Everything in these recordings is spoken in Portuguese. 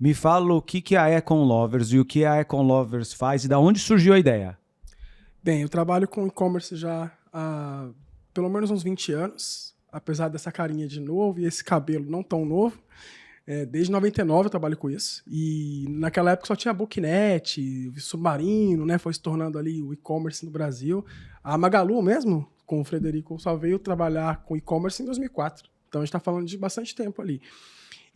Me fala o que é a Econ Lovers e o que a Econ Lovers faz e da onde surgiu a ideia. Bem, eu trabalho com e-commerce já há pelo menos uns 20 anos, apesar dessa carinha de novo e esse cabelo não tão novo. Desde 99 eu trabalho com isso. E naquela época só tinha a Booknet, Submarino, né? Foi se tornando ali o e-commerce no Brasil. A Magalu mesmo, com o Frederico, só veio trabalhar com e-commerce em 2004. Então a gente está falando de bastante tempo ali.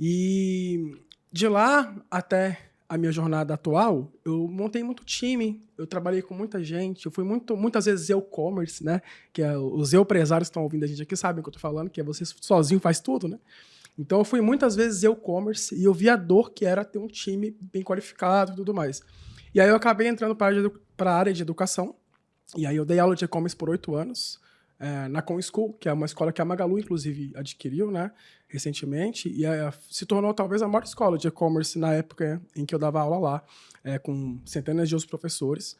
E de lá até a minha jornada atual, eu montei muito time, eu trabalhei com muita gente, eu fui muitas vezes e-commerce, né? Que os empresários que estão ouvindo a gente aqui sabem o que eu tô falando, que é você sozinho faz tudo, né? Então eu fui muitas vezes e-commerce e eu vi a dor que era ter um time bem qualificado e tudo mais. E aí eu acabei entrando para a área de educação, e aí eu dei aula de e-commerce por 8 anos, na Com School, que é uma escola que a Magalu, inclusive, adquiriu, né, recentemente, e se tornou talvez a maior escola de e-commerce na época em que eu dava aula lá, com centenas de outros professores.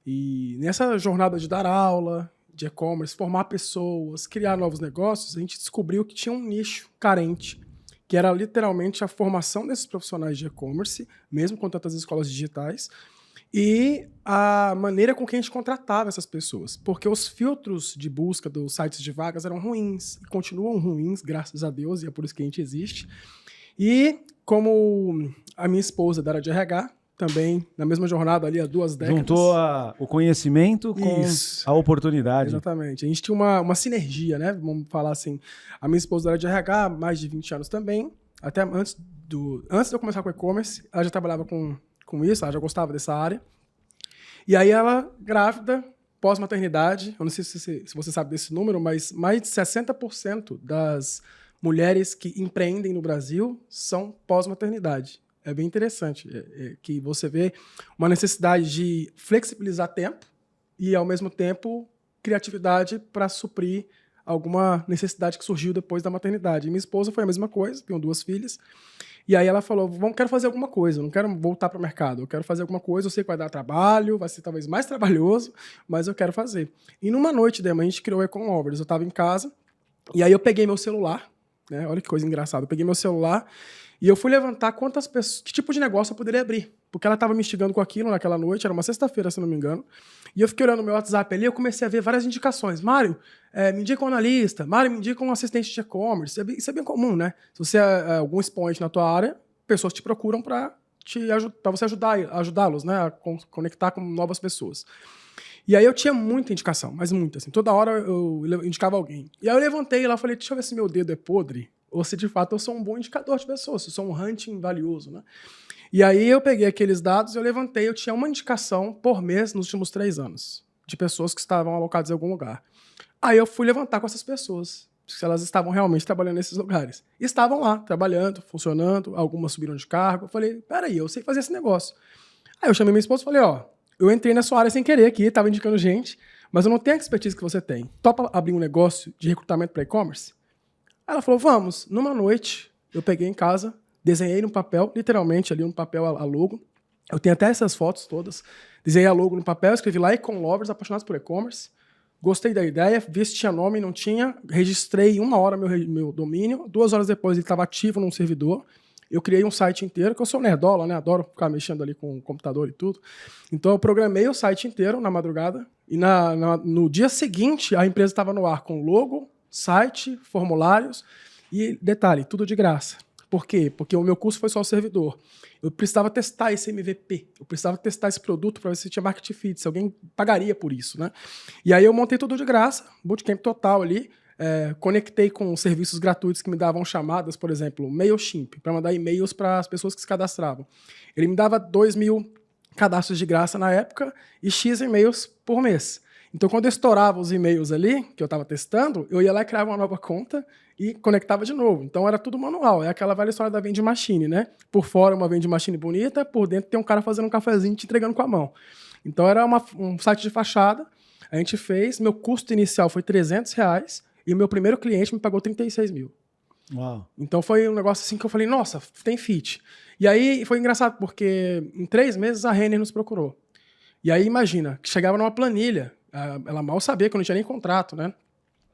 E nessa jornada de dar aula, de e-commerce, formar pessoas, criar novos negócios, a gente descobriu que tinha um nicho carente, que era literalmente a formação desses profissionais de e-commerce, mesmo com tantas escolas digitais, e a maneira com que a gente contratava essas pessoas. Porque os filtros de busca dos sites de vagas eram ruins, e continuam ruins, graças a Deus, e é por isso que a gente existe. E como a minha esposa da área de RH, também na mesma jornada ali há 2 décadas. Juntou o conhecimento com a oportunidade. Exatamente. A gente tinha uma sinergia, né? Vamos falar assim. A minha esposa da área de RH, mais de 20 anos também. Até antes de eu começar com e-commerce, ela já trabalhava com isso, ela já gostava dessa área. E aí ela, grávida, pós-maternidade, eu não sei se você sabe desse número, mas mais de 60% das mulheres que empreendem no Brasil são pós-maternidade. É bem interessante, que você vê uma necessidade de flexibilizar tempo e, ao mesmo tempo, criatividade para suprir alguma necessidade que surgiu depois da maternidade. E minha esposa foi a mesma coisa, tenho 2 filhas. E aí ela falou, quero fazer alguma coisa, não quero voltar para o mercado, eu quero fazer alguma coisa, eu sei que vai dar trabalho, vai ser talvez mais trabalhoso, mas eu quero fazer. E numa noite, Dema, a gente criou o Econ Lovers, eu estava em casa, e aí eu peguei meu celular, né? Olha que coisa engraçada, eu peguei meu celular e eu fui levantar quantas pessoas, que tipo de negócio eu poderia abrir, porque ela estava me instigando com aquilo naquela noite, era uma sexta-feira, se não me engano, e eu fiquei olhando no meu WhatsApp ali, eu comecei a ver várias indicações. Mário, me indica um analista. Mário, me indica um assistente de e-commerce. Isso é bem comum, né? Se você é algum expoente na tua área, pessoas te procuram para você ajudá-los, né? A conectar com novas pessoas. E aí eu tinha muita indicação, mas muita, assim. Toda hora eu indicava alguém. E aí eu levantei lá e falei, deixa eu ver se meu dedo é podre ou se de fato eu sou um bom indicador de pessoas, se eu sou um hunting valioso, né? E aí eu peguei aqueles dados e eu levantei, eu tinha uma indicação por mês nos últimos 3 anos, de pessoas que estavam alocadas em algum lugar. Aí eu fui levantar com essas pessoas, se elas estavam realmente trabalhando nesses lugares. E estavam lá, trabalhando, funcionando, algumas subiram de cargo. Eu falei, peraí, eu sei fazer esse negócio. Aí eu chamei minha esposa e falei, eu entrei na sua área sem querer aqui, estava indicando gente, mas eu não tenho a expertise que você tem. Topa abrir um negócio de recrutamento para e-commerce? Aí ela falou, vamos. Numa noite, eu peguei em casa, desenhei no papel, literalmente ali no papel a logo. Eu tenho até essas fotos todas. Desenhei a logo no papel, escrevi lá Econ Lovers, apaixonados por e-commerce. Gostei da ideia, vi se tinha nome, não tinha. Registrei em 1 hora meu domínio. 2 horas depois ele estava ativo num servidor. Eu criei um site inteiro, que eu sou nerdola, né? Adoro ficar mexendo ali com o computador e tudo. Então eu programei o site inteiro na madrugada. E no dia seguinte, a empresa estava no ar com logo, site, formulários e, detalhe, tudo de graça. Por quê? Porque o meu curso foi só o servidor. Eu precisava testar esse MVP, eu precisava testar esse produto para ver se tinha market fit, se alguém pagaria por isso, né? E aí eu montei tudo de graça, bootcamp total ali, conectei com serviços gratuitos que me davam chamadas, por exemplo, MailChimp, para mandar e-mails para as pessoas que se cadastravam. Ele me dava 2.000 cadastros de graça na época e X e-mails por mês. Então, quando eu estourava os e-mails ali, que eu estava testando, eu ia lá e criava uma nova conta e conectava de novo. Então, era tudo manual. É aquela velha história da vending machine, né? Por fora, uma vending machine bonita, por dentro tem um cara fazendo um cafezinho e te entregando com a mão. Então, era um site de fachada. A gente fez. Meu custo inicial foi R$300 e o meu primeiro cliente me pagou 36 mil. Uau. Então, foi um negócio assim que eu falei, nossa, tem fit. E aí, foi engraçado, porque em 3 meses a Renner nos procurou. E aí, imagina, que chegava numa planilha. Ela mal sabia que eu não tinha nem contrato, né?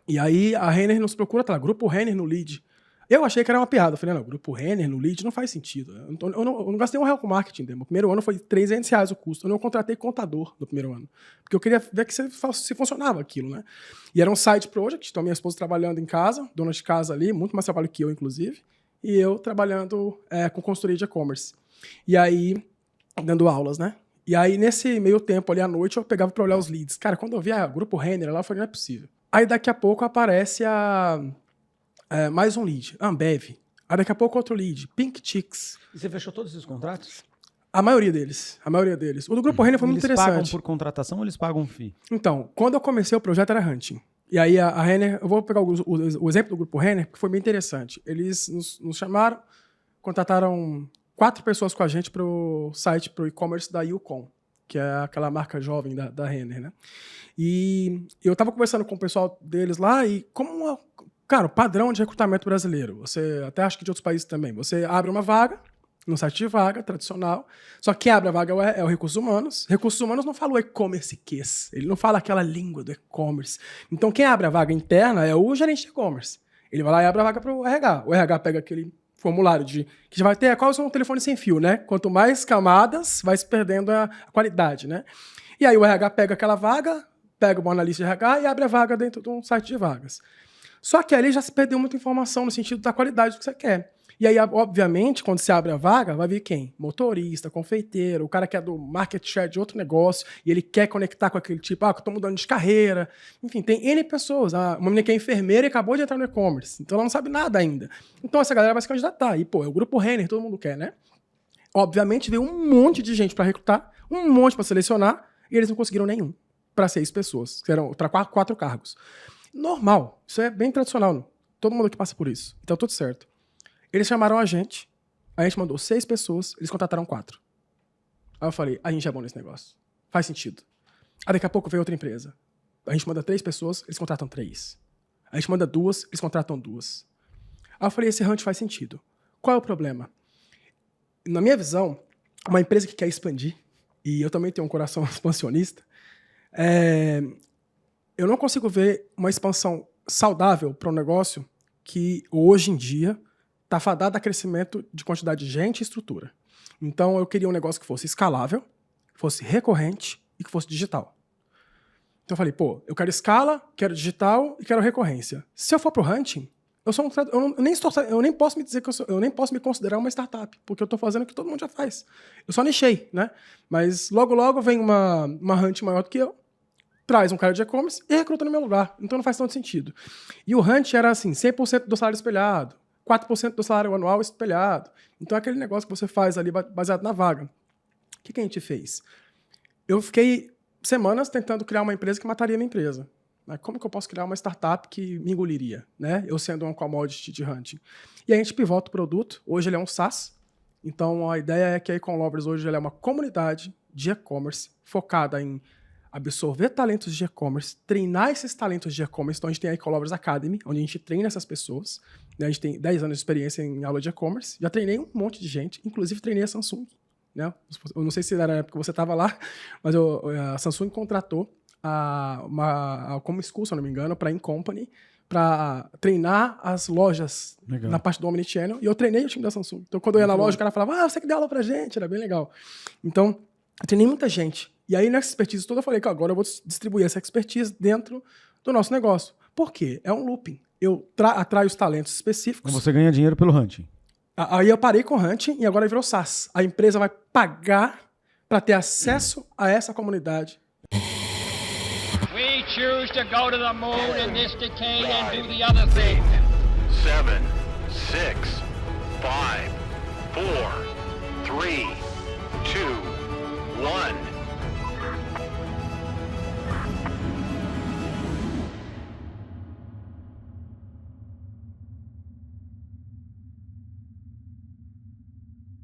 E aí a Renner nos procura, tá lá, Grupo Renner no lead. Eu achei que era uma piada. Eu falei, não, o grupo Renner no lead não faz sentido. Eu não gastei R$1 com marketing. O primeiro ano foi R$300 o custo. Eu não contratei contador no primeiro ano. Porque eu queria ver se funcionava aquilo, né? E era um side project. Então, minha esposa trabalhando em casa, dona de casa ali, muito mais trabalho que eu, inclusive. E eu trabalhando com consultoria de e-commerce. E aí, dando aulas, né? E aí, nesse meio tempo ali à noite, eu pegava pra olhar os leads. Cara, quando eu vi o grupo Renner lá, eu falei, não é possível. Aí, daqui a pouco, aparece mais um lead, Ambev. Aí daqui a pouco outro lead, Pink Chicks. E você fechou todos esses contratos? A maioria deles. O do Grupo Renner foi muito interessante. Eles pagam por contratação ou eles pagam um FII? Então, quando eu comecei o projeto era hunting. E aí a Renner, eu vou pegar o exemplo do Grupo Renner, porque foi bem interessante. Eles nos chamaram, contrataram 4 pessoas com a gente pro site, pro e-commerce da Yukon, que é aquela marca jovem da Renner, né? E eu tava conversando com o pessoal deles lá e cara, o padrão de recrutamento brasileiro, você até acho que de outros países também, você abre uma vaga, no site de vaga, tradicional, só que quem abre a vaga é o Recursos Humanos. Recursos Humanos não fala o e-commerce case, ele não fala aquela língua do e-commerce. Então quem abre a vaga interna é o gerente de e-commerce. Ele vai lá e abre a vaga para o RH. O RH pega aquele formulário que já vai ter qual é o telefone sem fio, né? Quanto mais camadas, vai se perdendo a qualidade, né? E aí o RH pega aquela vaga, pega o analista de RH e abre a vaga dentro de um site de vagas. Só que ali já se perdeu muita informação no sentido da qualidade do que você quer. E aí, obviamente, quando você abre a vaga, vai vir quem? Motorista, confeiteiro, o cara que é do market share de outro negócio e ele quer conectar com aquele tipo, que eu tô mudando de carreira. Enfim, tem N pessoas. Uma menina que é enfermeira e acabou de entrar no e-commerce. Então ela não sabe nada ainda. Então essa galera vai se candidatar. E, é o grupo Renner, todo mundo quer, né? Obviamente, veio um monte de gente para recrutar, um monte para selecionar, e eles não conseguiram nenhum para 6 pessoas, que eram para 4 cargos. Normal, isso é bem tradicional. Todo mundo aqui passa por isso. Então, tudo certo. Eles chamaram a gente mandou 6 pessoas, eles contrataram 4. Aí eu falei, a gente é bom nesse negócio. Faz sentido. Aí daqui a pouco veio outra empresa. A gente manda 3 pessoas, eles contratam 3. A gente manda 2, eles contratam 2. Aí eu falei, esse hunt faz sentido. Qual é o problema? Na minha visão, uma empresa que quer expandir, e eu também tenho um coração expansionista, eu não consigo ver uma expansão saudável para um negócio que, hoje em dia, está fadado a crescimento de quantidade de gente e estrutura. Então, eu queria um negócio que fosse escalável, que fosse recorrente e que fosse digital. Então, eu falei, eu quero escala, quero digital e quero recorrência. Se eu for para o hunting, eu nem posso me dizer que eu nem posso me considerar uma startup, porque eu estou fazendo o que todo mundo já faz. Eu só nichei, né? Mas logo vem uma hunting maior do que eu, traz um cara de e-commerce e recruta no meu lugar. Então não faz tanto sentido. E o hunt era assim, 100% do salário espelhado, 4% do salário anual espelhado. Então é aquele negócio que você faz ali baseado na vaga. O que a gente fez? Eu fiquei semanas tentando criar uma empresa que mataria a minha empresa. Como que eu posso criar uma startup que me engoliria, né? Eu sendo um commodity de hunting. E a gente pivota o produto. Hoje ele é um SaaS. Então a ideia é que a Econ Lovers hoje ela é uma comunidade de e-commerce focada em absorver talentos de e-commerce, treinar esses talentos de e-commerce. Então a gente tem a Econ Lovers Academy, onde a gente treina essas pessoas. A gente tem 10 anos de experiência em aula de e-commerce. Já treinei um monte de gente, inclusive treinei a Samsung. Né? Eu não sei se era na época que você estava lá, mas a Samsung contratou como school, se eu não me engano, para InCompany, para treinar as lojas na parte do Omnichannel. E eu treinei o time da Samsung. Então, quando eu ia na loja, o cara falava, você que deu aula pra gente, era bem legal. Então, eu treinei muita gente. E aí, nessa expertise toda, eu falei que agora eu vou distribuir essa expertise dentro do nosso negócio. Por quê? É um looping. Eu atraio os talentos específicos. Então você ganha dinheiro pelo hunting. Aí eu parei com o hunting e agora virou SaaS. A empresa vai pagar para ter acesso a essa comunidade. We choose to go to the moon in this decade and do the other thing. 7, 6, 5, 4, 3, 2, 1.